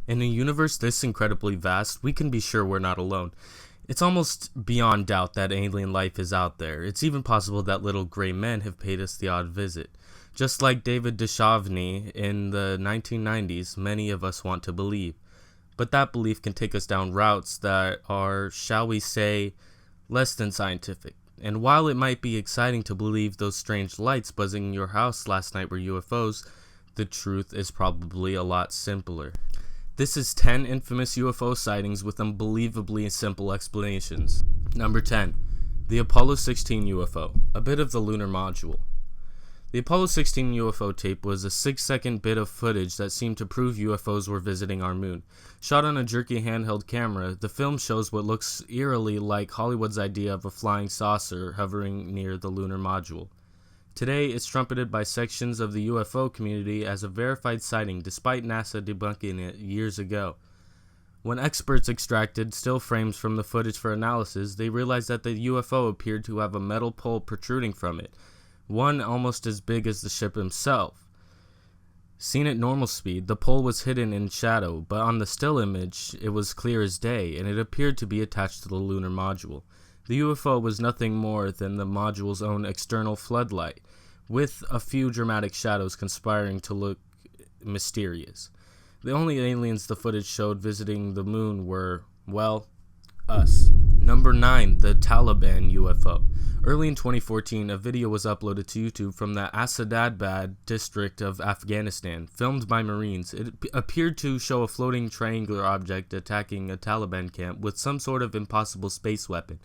In a universe this incredibly vast, we can be sure we're not alone. It's almost beyond doubt that alien life is out there. It's even possible that little gray men have paid us the odd visit. Just like David Duchovny in the 1990s, many of us want to believe. But that belief can take us down routes that are, shall we say, less than scientific. And while it might be exciting to believe those strange lights buzzing in your house last night were UFOs, the truth is probably a lot simpler. This is 10 infamous UFO sightings with unbelievably simple explanations. Number 10. The Apollo 16 UFO, a bit of the lunar module. The Apollo 16 UFO tape was a 6-second bit of footage that seemed to prove UFOs were visiting our moon. Shot on a jerky handheld camera, the film shows what looks eerily like Hollywood's idea of a flying saucer hovering near the lunar module. Today, it's trumpeted by sections of the UFO community as a verified sighting, despite NASA debunking it years ago. When experts extracted still frames from the footage for analysis, they realized that the UFO appeared to have a metal pole protruding from it, one almost as big as the ship himself. Seen at normal speed, the pole was hidden in shadow, but on the still image, it was clear as day, and it appeared to be attached to the lunar module. The UFO was nothing more than the module's own external floodlight, with a few dramatic shadows conspiring to look mysterious. The only aliens the footage showed visiting the moon were, well, us. Number 9. The Taliban UFO. Early in 2014, a video was uploaded to YouTube from the Asadabad district of Afghanistan, filmed by Marines. It appeared to show a floating triangular object attacking a Taliban camp with some sort of impossible space weapon.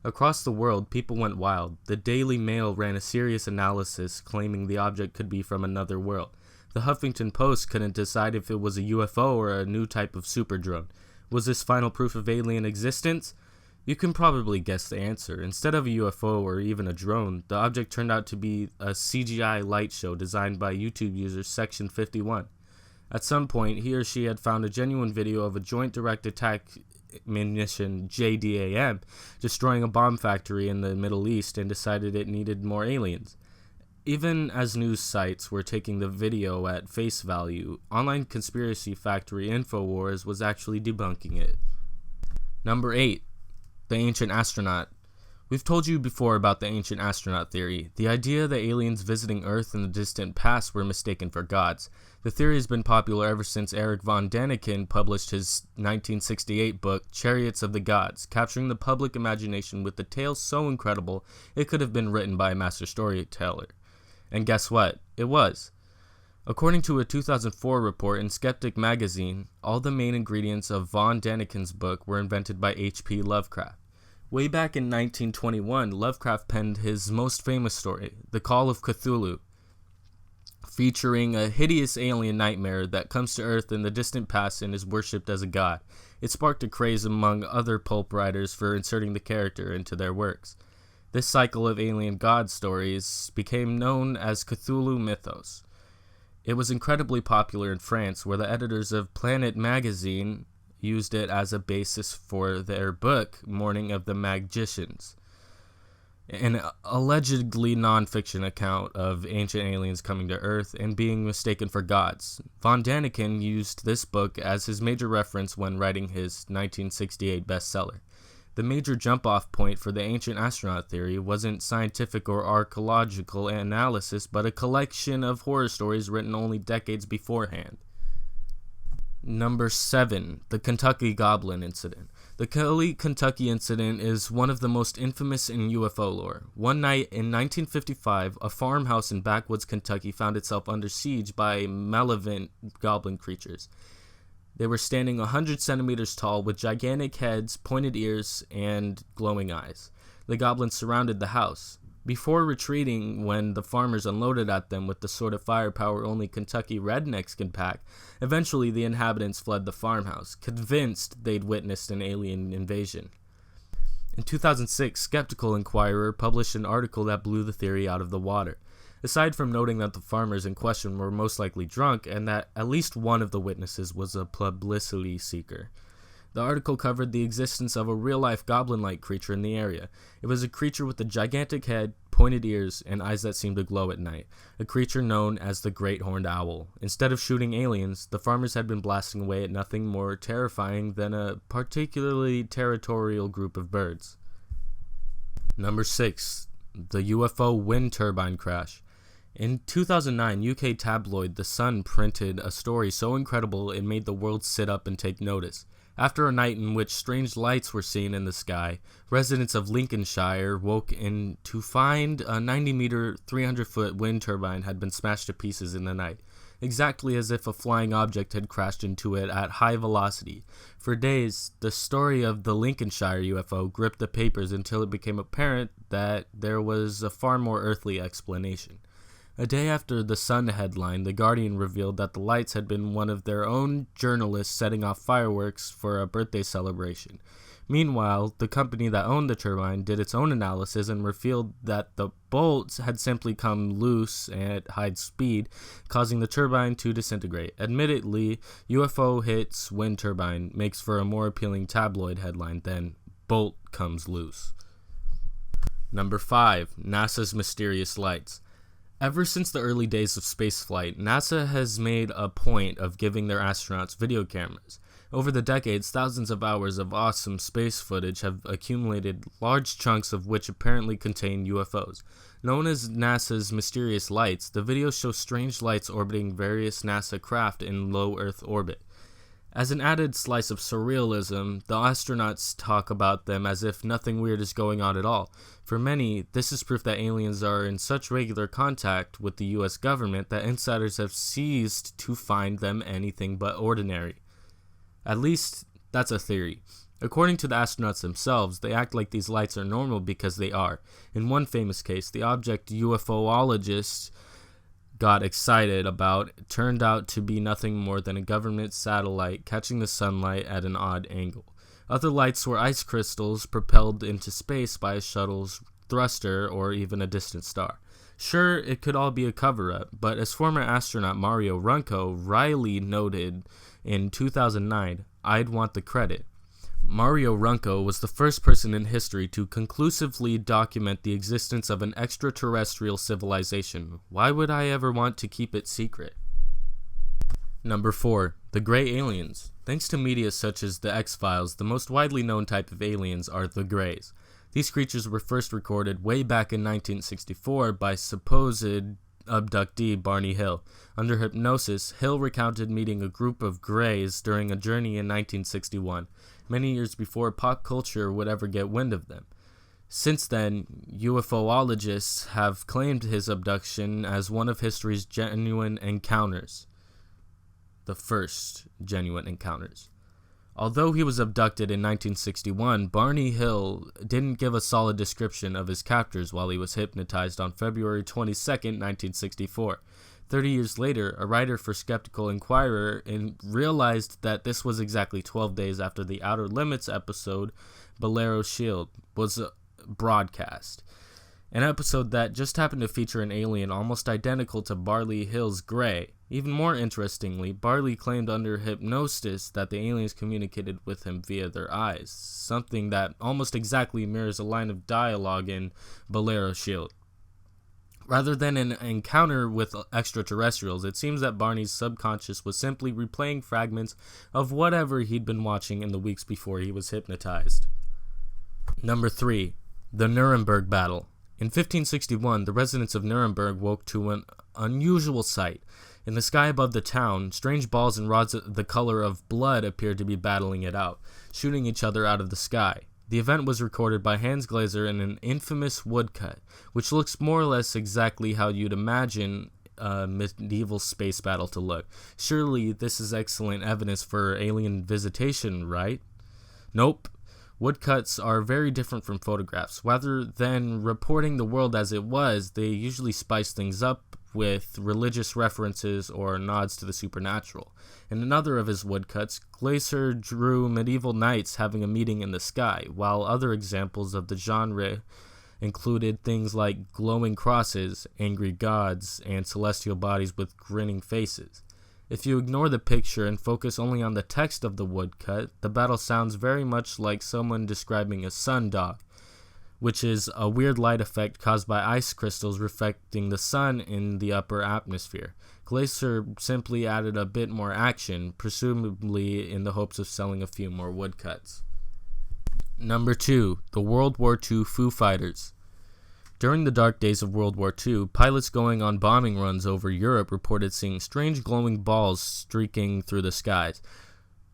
Across the world, people went wild. The Daily Mail ran a serious analysis claiming the object could be from another world. The Huffington Post couldn't decide if it was a UFO or a new type of super drone. Was this final proof of alien existence? You can probably guess the answer. Instead of a UFO or even a drone, the object turned out to be a CGI light show designed by YouTube user Section 51. At some point, he or she had found a genuine video of a Joint Direct Attack Munition JDAM destroying a bomb factory in the Middle East and decided it needed more aliens. Even as news sites were taking the video at face value, online conspiracy factory InfoWars was actually debunking it. Number 8. The Ancient Astronaut. We've told you before about the Ancient Astronaut theory, the idea that aliens visiting Earth in the distant past were mistaken for gods. The theory has been popular ever since Erich von Däniken published his 1968 book, Chariots of the Gods, capturing the public imagination with a tale so incredible it could have been written by a master storyteller. And guess what? It was. According to a 2004 report in Skeptic magazine, all the main ingredients of von Däniken's book were invented by H.P. Lovecraft. Way back in 1921, Lovecraft penned his most famous story, The Call of Cthulhu, featuring a hideous alien nightmare that comes to Earth in the distant past and is worshipped as a god. It sparked a craze among other pulp writers for inserting the character into their works. This cycle of alien god stories became known as Cthulhu mythos. It was incredibly popular in France, where the editors of Planet magazine used it as a basis for their book, Morning of the Magicians, an allegedly non-fiction account of ancient aliens coming to Earth and being mistaken for gods. Von Däniken used this book as his major reference when writing his 1968 bestseller. The major jump-off point for the Ancient Astronaut theory wasn't scientific or archaeological analysis, but a collection of horror stories written only decades beforehand. Number 7. The Kentucky Goblin Incident. The Kelly, Kentucky incident is one of the most infamous in UFO lore. One night in 1955, a farmhouse in backwoods Kentucky found itself under siege by malevolent goblin creatures. They were standing 100 centimeters tall with gigantic heads, pointed ears, and glowing eyes. The goblins surrounded the house. Before retreating when the farmers unloaded at them with the sort of firepower only Kentucky rednecks can pack, eventually the inhabitants fled the farmhouse, convinced they'd witnessed an alien invasion. In 2006, Skeptical Inquirer published an article that blew the theory out of the water. Aside from noting that the farmers in question were most likely drunk and that at least one of the witnesses was a publicity seeker, the article covered the existence of a real-life goblin-like creature in the area. It was a creature with a gigantic head, pointed ears, and eyes that seemed to glow at night, a creature known as the Great Horned Owl. Instead of shooting aliens, the farmers had been blasting away at nothing more terrifying than a particularly territorial group of birds. Number 6. The UFO wind turbine crash. In 2009, UK tabloid The Sun printed a story so incredible it made the world sit up and take notice. After a night in which strange lights were seen in the sky, residents of Lincolnshire woke in to find a 90-meter, 300-foot wind turbine had been smashed to pieces in the night, exactly as if a flying object had crashed into it at high velocity. For days, the story of the Lincolnshire UFO gripped the papers until it became apparent that there was a far more earthly explanation. A day after the Sun headline, The Guardian revealed that the lights had been one of their own journalists setting off fireworks for a birthday celebration. Meanwhile, the company that owned the turbine did its own analysis and revealed that the bolts had simply come loose at high speed, causing the turbine to disintegrate. Admittedly, UFO hits wind turbine makes for a more appealing tabloid headline than bolt comes loose. Number 5. NASA's mysterious lights. Ever since the early days of spaceflight, NASA has made a point of giving their astronauts video cameras. Over the decades, thousands of hours of awesome space footage have accumulated, large chunks of which apparently contain UFOs. Known as NASA's mysterious lights, the videos show strange lights orbiting various NASA craft in low Earth orbit. As an added slice of surrealism, the astronauts talk about them as if nothing weird is going on at all. For many, this is proof that aliens are in such regular contact with the US government that insiders have ceased to find them anything but ordinary. At least, that's a theory. According to the astronauts themselves, they act like these lights are normal because they are. In one famous case, the object UFOologists got excited about turned out to be nothing more than a government satellite catching the sunlight at an odd angle. Other lights were ice crystals propelled into space by a shuttle's thruster or even a distant star. Sure, it could all be a cover-up, but as former astronaut Mario Runco wryly noted in 2009, I'd want the credit. Mario Runco was the first person in history to conclusively document the existence of an extraterrestrial civilization. Why would I ever want to keep it secret? Number 4. The Gray Aliens. Thanks to media such as the X-Files, the most widely known type of aliens are the Greys. These creatures were first recorded way back in 1964 by supposed abductee Barney Hill. Under hypnosis, Hill recounted meeting a group of Greys during a journey in 1961, many years before pop culture would ever get wind of them. Since then, UFOologists have claimed his abduction as one of history's genuine encounters. The first genuine encounters. Although he was abducted in 1961, Barney Hill didn't give a solid description of his captors while he was hypnotized on February 22, 1964. 30 years later, a writer for Skeptical Inquirer realized that this was exactly 12 days after the Outer Limits episode, Bolero Shield, was broadcast. An episode that just happened to feature an alien almost identical to Barney Hill's Gray. Even more interestingly, Barley claimed under hypnosis that the aliens communicated with him via their eyes, something that almost exactly mirrors a line of dialogue in Bolero Shield. Rather than an encounter with extraterrestrials, it seems that Barney's subconscious was simply replaying fragments of whatever he'd been watching in the weeks before he was hypnotized. Number 3. The Nuremberg Battle. In 1561, the residents of Nuremberg woke to an unusual sight. In the sky above the town, strange balls and rods the color of blood appeared to be battling it out, shooting each other out of the sky. The event was recorded by Hans Glaser in an infamous woodcut, which looks more or less exactly how you'd imagine a medieval space battle to look. Surely this is excellent evidence for alien visitation, right? Nope. Woodcuts are very different from photographs. Rather than reporting the world as it was, they usually spice things up with religious references or nods to the supernatural. In another of his woodcuts, Glaser drew medieval knights having a meeting in the sky, while other examples of the genre included things like glowing crosses, angry gods, and celestial bodies with grinning faces. If you ignore the picture and focus only on the text of the woodcut, the battle sounds very much like someone describing a sundog. which is a weird light effect caused by ice crystals reflecting the sun in the upper atmosphere. Glacier simply added a bit more action, presumably in the hopes of selling a few more woodcuts. Number 2. The World War II Foo Fighters. During the dark days of World War II, pilots going on bombing runs over Europe reported seeing strange glowing balls streaking through the skies.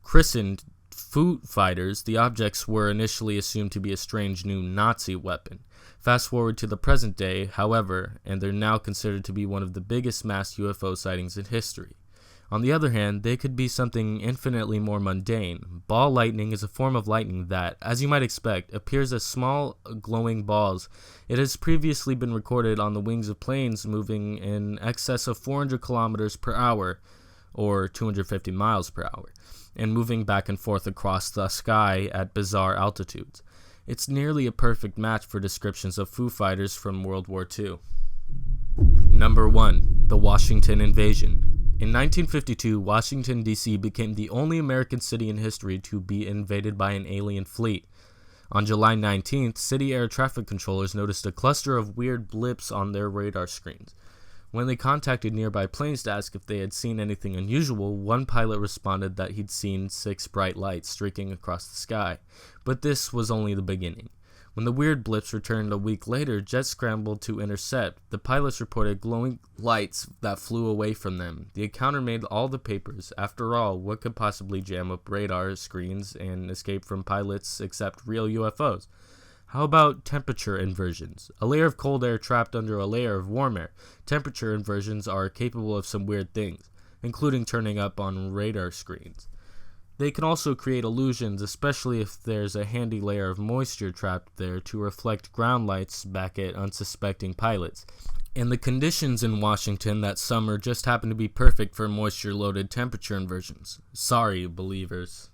Christened Foo Fighters, the objects were initially assumed to be a strange new Nazi weapon. Fast forward to the present day, however, and they're now considered to be one of the biggest mass UFO sightings in history. On the other hand, they could be something infinitely more mundane. Ball lightning is a form of lightning that, as you might expect, appears as small glowing balls. It has previously been recorded on the wings of planes moving in excess of 400 kilometers per hour, or 250 miles per hour, and moving back and forth across the sky at bizarre altitudes. It's nearly a perfect match for descriptions of Foo Fighters from World War II. Number 1. The Washington Invasion. In 1952, Washington, D.C. became the only American city in history to be invaded by an alien fleet. On July 19th, city air traffic controllers noticed a cluster of weird blips on their radar screens. When they contacted nearby planes to ask if they had seen anything unusual, one pilot responded that he'd seen 6 bright lights streaking across the sky. But this was only the beginning. When the weird blips returned a week later, jets scrambled to intercept. The pilots reported glowing lights that flew away from them. The encounter made all the papers. After all, what could possibly jam up radar screens and escape from pilots except real UFOs? How about temperature inversions? A layer of cold air trapped under a layer of warm air. Temperature inversions are capable of some weird things, including turning up on radar screens. They can also create illusions, especially if there's a handy layer of moisture trapped there to reflect ground lights back at unsuspecting pilots. And the conditions in Washington that summer just happened to be perfect for moisture-loaded temperature inversions. Sorry, believers.